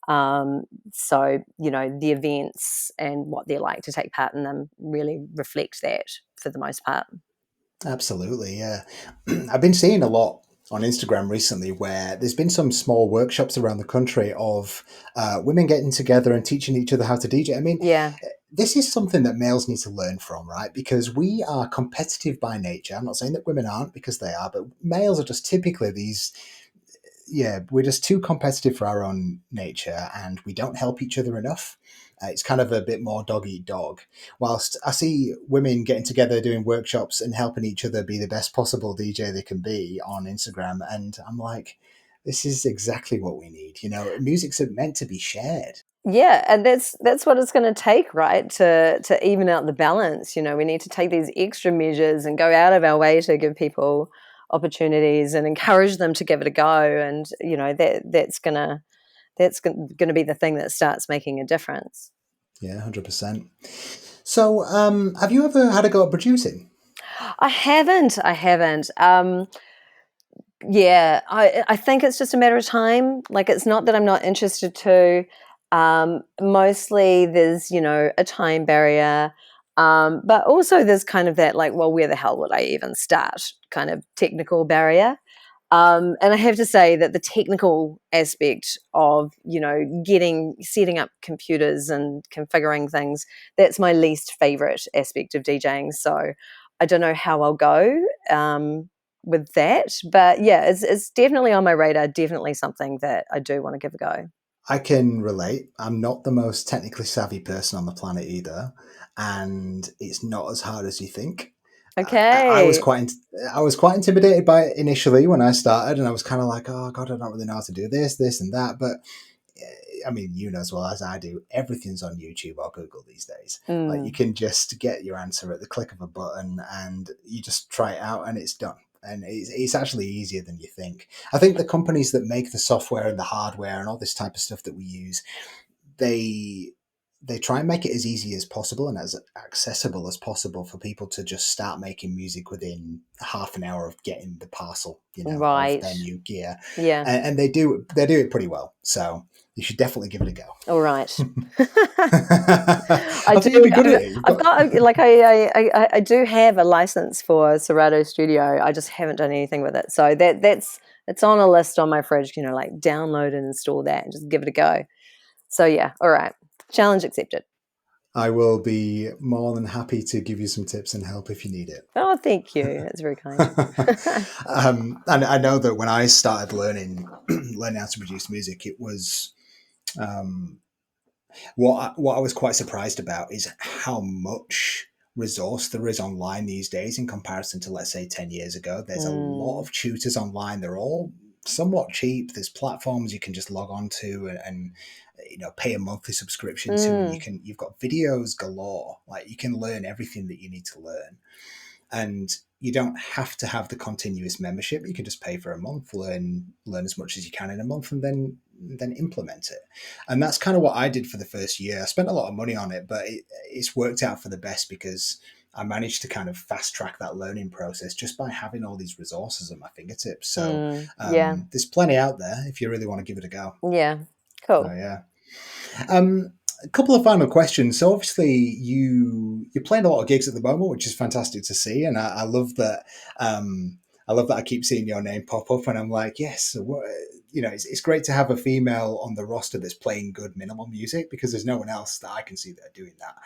Um, so, you know, the events and what they're like to take part in them really reflect that for the most part. Absolutely, yeah. I've been seeing a lot on Instagram recently where there's been some small workshops around the country of women getting together and teaching each other how to DJ. I mean, Yeah. this is something that males need to learn from, right? Because we are competitive by nature. I'm not saying that women aren't because they are, but males are just typically these, yeah, we're just too competitive for our own nature and we don't help each other enough. It's kind of a bit more dog eat dog. Whilst I see women getting together, doing workshops and helping each other be the best possible DJ they can be on Instagram. And I'm like, this is exactly what we need. Music's meant to be shared. Yeah, and that's what it's going to take, right? To even out the balance. We need to take these extra measures and go out of our way to give people opportunities and encourage them to give it a go. And that's gonna be the thing that starts making a difference. Yeah, 100%. So, have you ever had a go at producing? I haven't. Yeah, I think it's just a matter of time. Like, it's not that I'm not interested to. Mostly there's, a time barrier. But also there's kind of that, like, well, where the hell would I even start kind of technical barrier. And I have to say that the technical aspect of, setting up computers and configuring things, that's my least favorite aspect of DJing. So I don't know how I'll go with that. But yeah, it's definitely on my radar, definitely something that I do want to give a go. I can relate. I'm not the most technically savvy person on the planet either, and it's not as hard as you think. I was Okay. I was quite intimidated by it initially when I started, and I was kind of like, oh god, I don't really know how to do this, and that. But I mean, as well as I do, everything's on YouTube or Google these days. Like, you Mm, can just get your answer at the click of a button, and you just try it out, and it's done. And it's actually easier than you think. I think the companies that make the software and the hardware and all this type of stuff that we use, they they try and make it as easy as possible and as accessible as possible for people to just start making music within half an hour of getting the parcel, of right. their new gear, Yeah. and they do it pretty well. So you should definitely give it a All right. go. I I do. think you'd be good at it. You've I've got. got like I do have a license for Serato Studio. I just haven't done anything with it. So that's it's on a list on my fridge. Like, download and install that and just give it a go. So yeah, all right. Challenge accepted. I will be more than happy to give you some tips and help if you need it. Oh, thank you. That's very kind. And I know that when I started learning how to produce music, it was um, what I was quite surprised about is how much resource there is online these days in comparison to, let's say, 10 years ago. There's a lot Mm, of tutors online. They're all somewhat cheap. There's platforms you can just log on to and pay a monthly subscription to, and mm, you've got videos galore. Like, you can learn everything that you need to learn, and you don't have to have the continuous membership. You can just pay for a month, learn as much as you can in a month, and then implement it. And that's kind of what I did for the first year. I spent a lot of money on it, but it's worked out for the best because I managed to kind of fast track that learning process just by having all these resources at my fingertips. So yeah. there's plenty out there if you really want to give it a go. Yeah. So Cool. yeah. A couple of final questions. So obviously you're playing a lot of gigs at the moment, which is fantastic to see, and I love that. I love that I keep seeing your name pop up, and I'm like, yes, it's great to have a female on the roster that's playing good minimal music because there's no one else that I can see that are doing that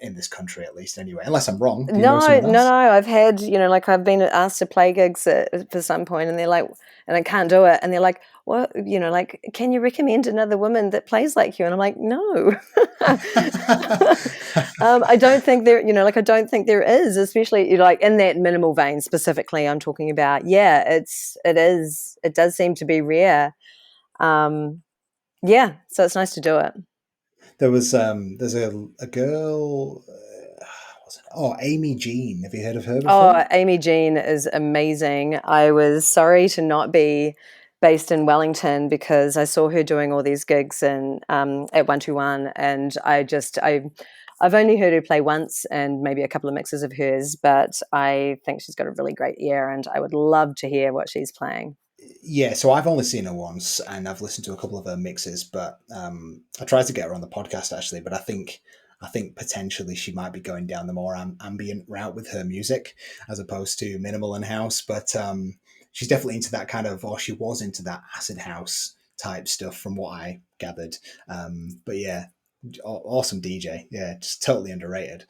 in this country, at least anyway. Unless I'm wrong. Do you know No, someone no, else? no. I've had, like, I've been asked to play gigs for some point, and they're like, and I can't do it, and they're like, "What? Like, can you recommend another woman that plays like you?" And I'm like, "No." I don't think there, like, I don't think there is, especially, like, in that minimal vein specifically. I'm talking about. Yeah, it does seem to be rare. Um, yeah, so it's nice to do it. There's a girl. Oh, Amy Jean. Have you heard of her before? Oh, Amy Jean is amazing. I was sorry to not be based in Wellington because I saw her doing all these gigs at 121, and I've only heard her play once and maybe a couple of mixes of hers, but I think she's got a really great ear, and I would love to hear what she's playing. Yeah, so I've only seen her once, and I've listened to a couple of her mixes. But I tried to get her on the podcast actually, but I think potentially she might be going down the more ambient route with her music as opposed to minimal and house. But she's definitely into that kind of, or she was into that acid house type stuff, from what I gathered. But yeah, awesome DJ. Yeah, just totally underrated.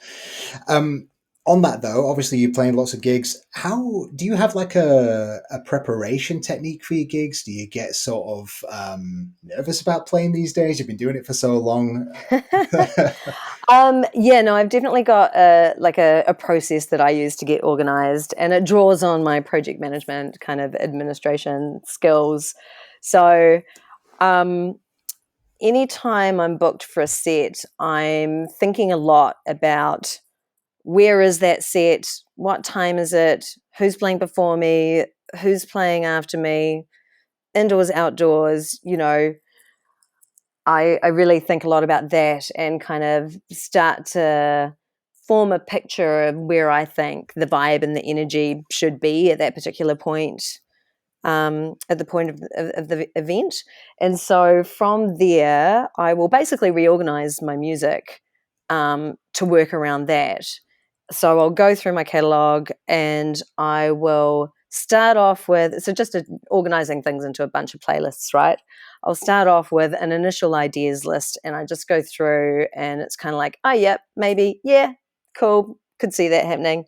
Um, On that though, obviously you're playing lots of gigs. How do you have like a preparation technique for your gigs? Do you get sort of nervous about playing these days? You've been doing it for so long. Yeah, no, I've definitely got a process that I use to get organized, and it draws on my project management kind of administration skills. So, um, anytime I'm booked for a set, I'm thinking a lot about where is that set, what time is it, who's playing before me, who's playing after me, indoors, outdoors, I really think a lot about that and kind of start to form a picture of where I think the vibe and the energy should be at that particular point, at the point of the event. And so from there, I will basically reorganize my music to work around that. So I'll go through my catalog and I will start off with, so just organizing things into a bunch of playlists, right? I'll start off with an initial ideas list and I just go through and it's kind of like, oh, yep, maybe, yeah, cool, could see that happening.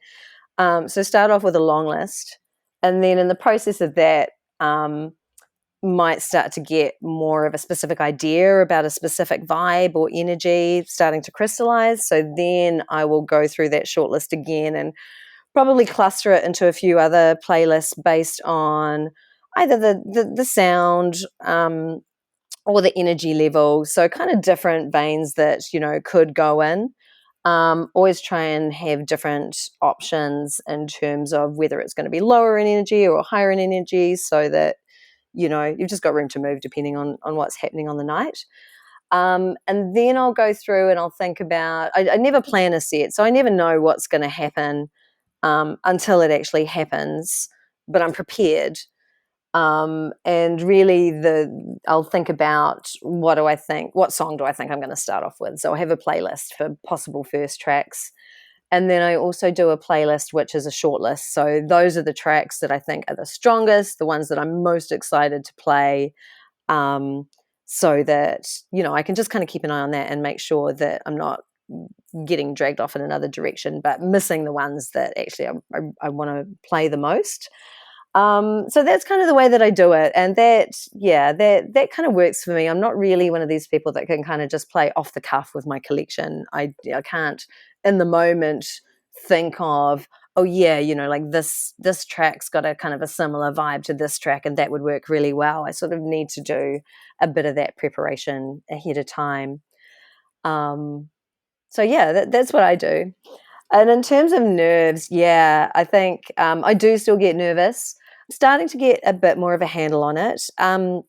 So start off with a long list. And then in the process of that, um, might start to get more of a specific idea about a specific vibe or energy starting to crystallize. So then I will go through that shortlist again and probably cluster it into a few other playlists based on either the sound, or the energy level. So kind of different veins that, could go in. Always try and have different options in terms of whether it's going to be lower in energy or higher in energy so that, you've just got room to move depending on what's happening on the night. And then I'll go through and I'll think about, I never plan a set, so I never know what's going to happen until it actually happens, but I'm prepared. And really I'll think about what song do I think I'm going to start off with. So I have a playlist for possible first tracks. And then I also do a playlist, which is a short list. So those are the tracks that I think are the strongest, the ones that I'm most excited to play. Um, so that, I can just kind of keep an eye on that and make sure that I'm not getting dragged off in another direction, but missing the ones that actually I want to play the most. So that's kind of the way that I do it. And that kind of works for me. I'm not really one of these people that can kind of just play off the cuff with my collection. I can't in the moment think of, oh yeah, like this track's got a kind of a similar vibe to this track and that would work really well. I sort of need to do a bit of that preparation ahead of time. Um, so yeah, that's what I do. And in terms of nerves, yeah, I think I do still get nervous. I'm starting to get a bit more of a handle on it. And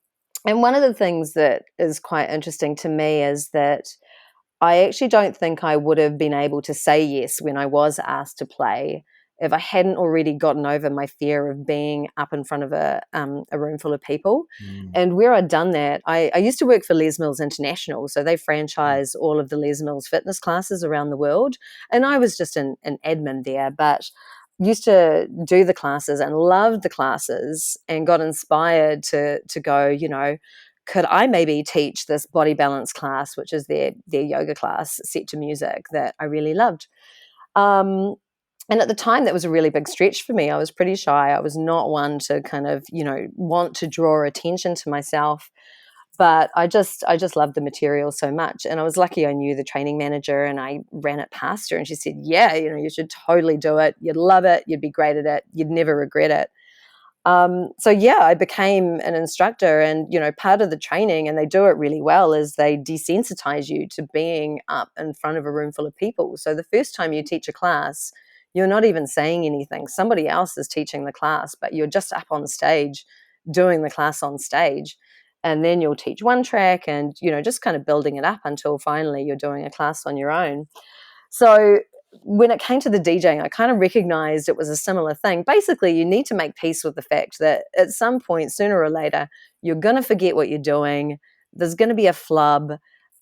one of the things that is quite interesting to me is that I actually don't think I would have been able to say yes when I was asked to play if I hadn't already gotten over my fear of being up in front of a room full of people. Mm. And where I'd done that, I used to work for Les Mills International. So they franchise all of the Les Mills fitness classes around the world. And I was just an admin there, but used to do the classes and loved the classes and got inspired to go, could I maybe teach this body balance class, which is their yoga class set to music that I really loved. Um, and at the time, that was a really big stretch for me. I was pretty shy. I was not one to kind of, want to draw attention to myself. But I just loved the material so much. And I was lucky I knew the training manager and I ran it past her and she said, yeah, you should totally do it. You'd love it. You'd be great at it. You'd never regret it. So yeah, I became an instructor and, part of the training, and they do it really well, is they desensitize you to being up in front of a room full of people. So the first time you teach a class, you're not even saying anything. Somebody else is teaching the class, but you're just up on stage doing the class on stage. And then you'll teach one track and, just kind of building it up until finally you're doing a class on your own. So when it came to the DJing, I kind of recognized it was a similar thing. Basically, you need to make peace with the fact that at some point, sooner or later, you're going to forget what you're doing. There's going to be a flub.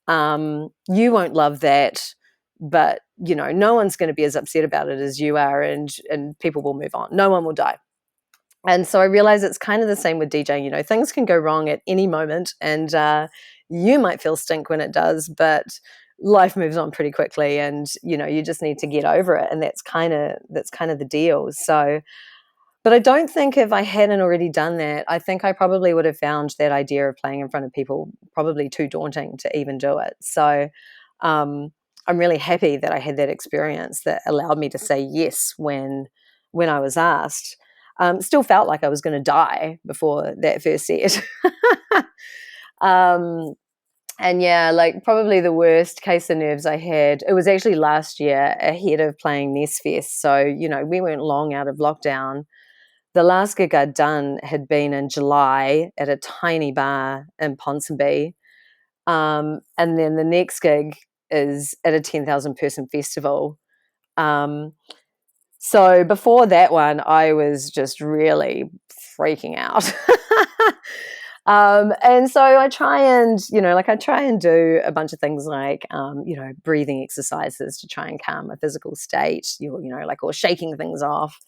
You won't love that, but no one's going to be as upset about it as you are, and people will move on. No one will die. And so I realize it's kind of the same with DJing. Things can go wrong at any moment, and you might feel stink when it does, but life moves on pretty quickly, and you just need to get over it, and that's kind of the deal. So, but I don't think if I hadn't already done that, I think I probably would have found that idea of playing in front of people probably too daunting to even do it. So um, I'm really happy that I had that experience that allowed me to say yes when I was asked. Still felt like I was going to die before that first set. um, and yeah, like probably the worst case of nerves I had, it was actually last year ahead of playing Nest Fest. So, we weren't long out of lockdown. The last gig I'd done had been in July at a tiny bar in Ponsonby. And then the next gig is at a 10,000 person festival. Um, so before that one, I was just really freaking out. And so I try and, do a bunch of things like, breathing exercises to try and calm my physical state, or shaking things off.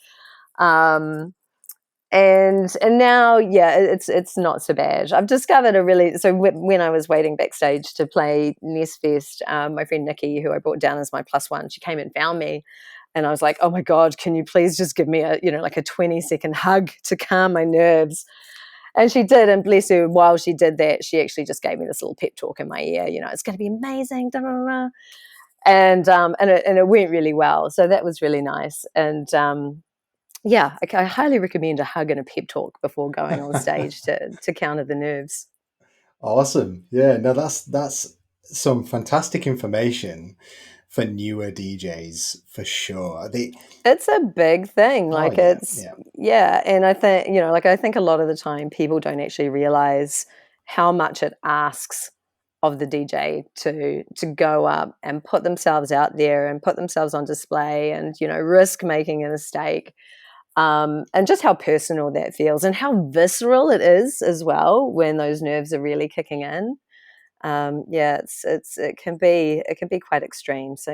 And now, yeah, it's not so bad. I've discovered when I was waiting backstage to play Nest Fest, my friend Nikki, who I brought down as my plus one, she came and found me, and I was like, oh my god, can you please just give me a 20-second hug to calm my nerves? And she did, and bless her, while she did that, she actually just gave me this little pep talk in my ear. It's going to be amazing, da, da, da. And it went really well. So that was really nice. And yeah, I highly recommend a hug and a pep talk before going on stage to counter the nerves. Awesome. Yeah, no, that's some fantastic information for newer DJs for sure. It's a big thing. Oh Like yeah, it's yeah. yeah, and I think a lot of the time people don't actually realize how much it asks of the DJ to go up and put themselves out there and put themselves on display and risk making a mistake. And just how personal that feels and how visceral it is as well when those nerves are really kicking in. Yeah, it can be quite extreme. So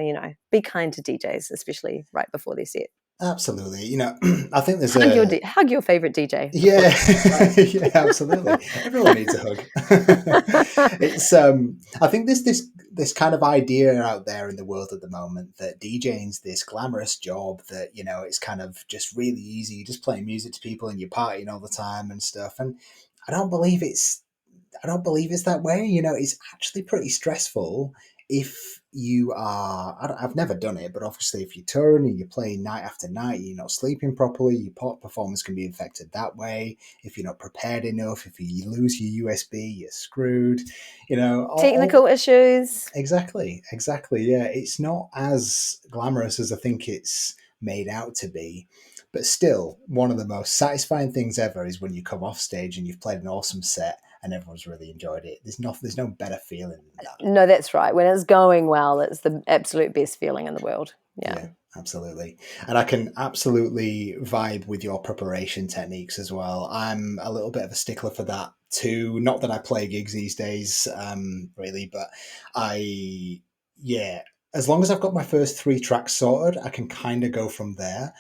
be kind to DJs, especially right before their set. Absolutely. I think there's Hug your favorite DJ before yeah, the set. yeah, absolutely. Everyone needs a hug. It's I think there's this kind of idea out there in the world at the moment that DJing's this glamorous job that, it's kind of just really easy. You just play music to people and you're partying all the time and stuff. And I don't believe it's I don't believe it's that way. It's actually pretty stressful if you are. I've never done it, but obviously, if you turn and you're playing night after night, you're not sleeping properly, your performance can be affected that way. If you're not prepared enough, if you lose your USB, you're screwed. Technical issues. Exactly. Yeah, it's not as glamorous as I think it's made out to be. But still, one of the most satisfying things ever is when you come off stage and you've played an awesome set and everyone's really enjoyed it. There's no better feeling than that. No, that's right. When it's going well, it's the absolute best feeling in the world. Yeah. Yeah, absolutely. And I can absolutely vibe with your preparation techniques as well. I'm a little bit of a stickler for that too. Not that I play gigs these days, really, but yeah, as long as I've got my first three tracks sorted, I can kind of go from there.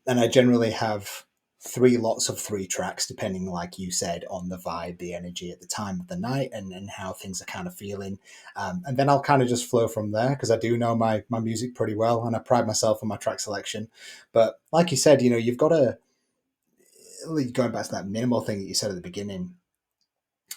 And I generally have three lots of three tracks, depending, like you said, on the vibe, the energy at the time of the night, and how things are kind of feeling. And then I'll kind of just flow from there because I do know my music pretty well and I pride myself on my track selection. But like you said, you've got to, going back to that minimal thing that you said at the beginning,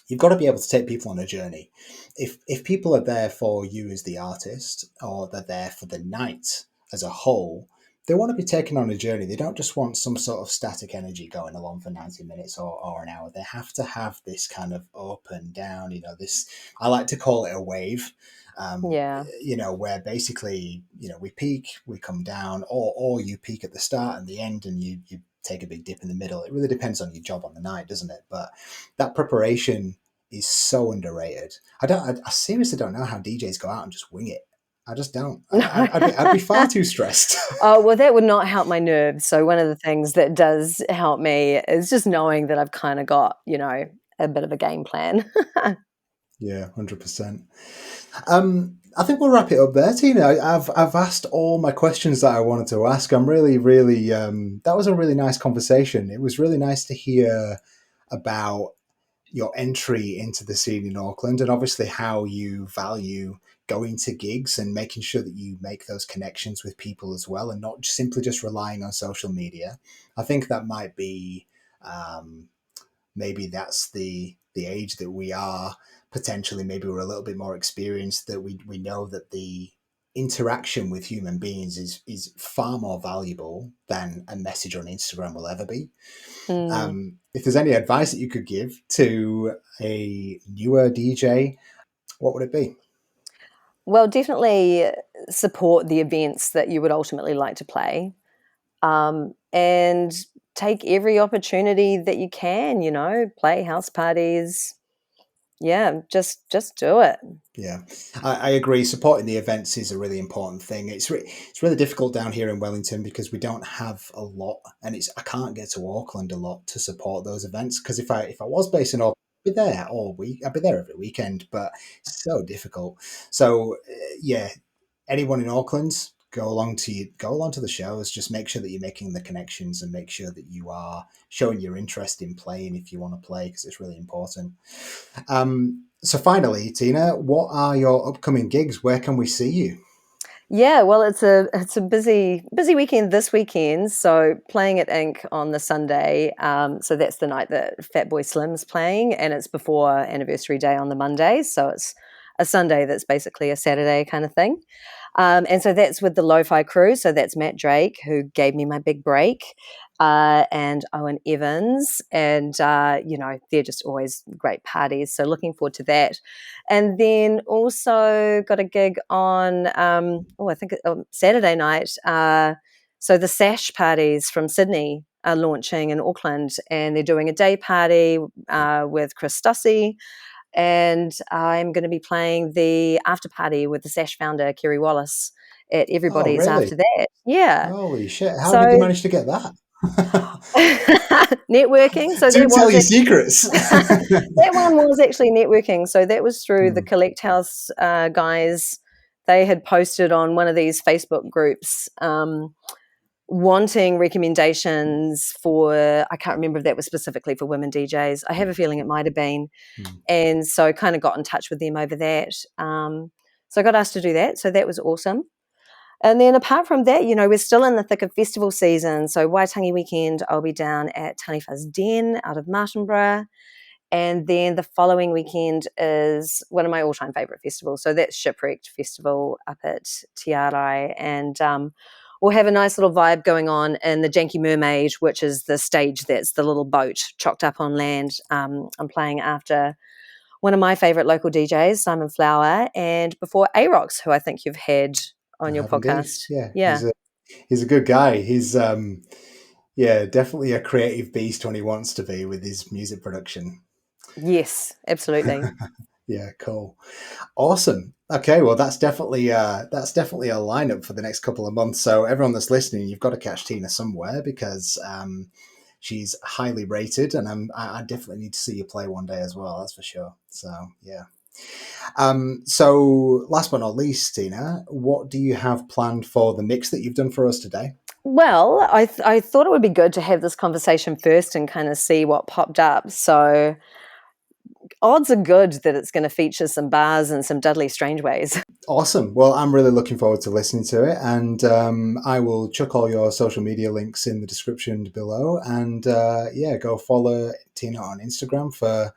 you've got to be able to take people on a journey. If people are there for you as the artist, or they're there for the night as a whole, they want to be taken on a journey. They don't just want some sort of static energy going along for 90 minutes or an hour. They have to have this kind of up and down, this, I like to call it a wave, Yeah. where basically, we peak, we come down, or you peak at the start and the end and you take a big dip in the middle. It really depends on your job on the night, doesn't it? But that preparation is so underrated. I seriously don't know how DJs go out and just wing it. I just don't. I'd be far too stressed. Oh, well, that would not help my nerves. So one of the things that does help me is just knowing that I've kind of got, a bit of a game plan. Yeah, 100%. I think we'll wrap it up there, Tina. I've asked all my questions that I wanted to ask. I'm really, really. That was a really nice conversation. It was really nice to hear about your entry into the scene in Auckland and obviously how you value going to gigs and making sure that you make those connections with people as well, and not simply just relying on social media. I think that might be maybe that's the age that we are. Potentially maybe we're a little bit more experienced, that we know that the interaction with human beings is far more valuable than a message on Instagram will ever be. Mm. If there's any advice that you could give to a newer DJ, what would it be? Well, definitely support the events that you would ultimately like to play, and take every opportunity that you can. Play house parties. Yeah, just do it. Yeah, I agree. Supporting the events is a really important thing. It's really difficult down here in Wellington because we don't have a lot, and I can't get to Auckland a lot to support those events. Because if I was based in Auckland, I'd be there all week. I'd be there every weekend, but it's so difficult. So yeah, anyone in Auckland, go along to the shows. Just make sure that you're making the connections and make sure that you are showing your interest in playing if you want to play, because it's really important. So finally, Tina, what are your upcoming gigs? Where can we see you? Yeah, well, it's a busy weekend this weekend. So playing at Inc on the Sunday. So that's the night that Fatboy Slim's playing, and it's before Anniversary Day on the Monday. So it's a Sunday that's basically a Saturday kind of thing. And so that's with the Lo-Fi crew. So that's Matt Drake, who gave me my big break, and Owen Evans. And, they're just always great parties. So looking forward to that. And then also got a gig on, I think Saturday night. So the Sash parties from Sydney are launching in Auckland, and they're doing a day party with Chris Stussy. And I'm going to be playing the after party with the Sash founder, Kerry Wallace, at Oh, Everybody's really? after that. Yeah. Holy shit. How did you So manage to get that? networking. So Do that tell was your secrets. that one was actually networking. So that was through the Hmm. Collect House guys. They had posted on one of these Facebook groups wanting recommendations for, I can't remember if that was specifically for women DJs. I have a feeling it might have been. Hmm. And so kind of got in touch with them over that. So I got asked to do that. So that was awesome. And then apart from that, we're still in the thick of festival season. So Waitangi weekend, I'll be down at Taniwha's Den out of Martinborough. And then the following weekend is one of my all-time favourite festivals. So that's Shipwrecked Festival up at Tiarai. And we'll have a nice little vibe going on in the Janky Mermaid, which is the stage that's the little boat chalked up on land. I'm playing after one of my favourite local DJs, Simon Flower, and before A-Rocks, who I think you've had I on your have indeed. podcast. Yeah, Yeah. he's a good guy. He's yeah, definitely a creative beast when he wants to be with his music production. Yes, absolutely. Yeah, cool. Awesome. Okay, well that's definitely a lineup for the next couple of months. So everyone that's listening, you've got to catch Tina somewhere because she's highly rated, and I definitely need to see you play one day as well. That's for sure. So yeah. So last but not least, Tina, what do you have planned for the mix that you've done for us today? Well, I thought it would be good to have this conversation first and kind of see what popped up. So odds are good that it's going to feature some Baaz and some Dudley Strangeways. Awesome. Well, I'm really looking forward to listening to it, and I will chuck all your social media links in the description below. And yeah, go follow Tina on Instagram for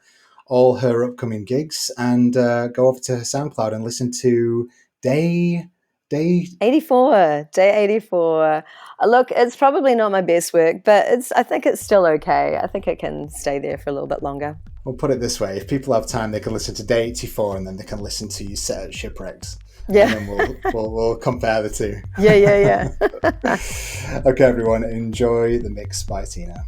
all her upcoming gigs, and go over to her SoundCloud and listen to Day Day. 84, day 84. Look, it's probably not my best work, but I think it's still okay. I think it can stay there for a little bit longer. We'll put it this way: if people have time, they can listen to Day 84, and then they can listen to you set at Shipwrecks, Yeah. and then we'll compare the two. Yeah. Okay, everyone, enjoy the mix by Tina.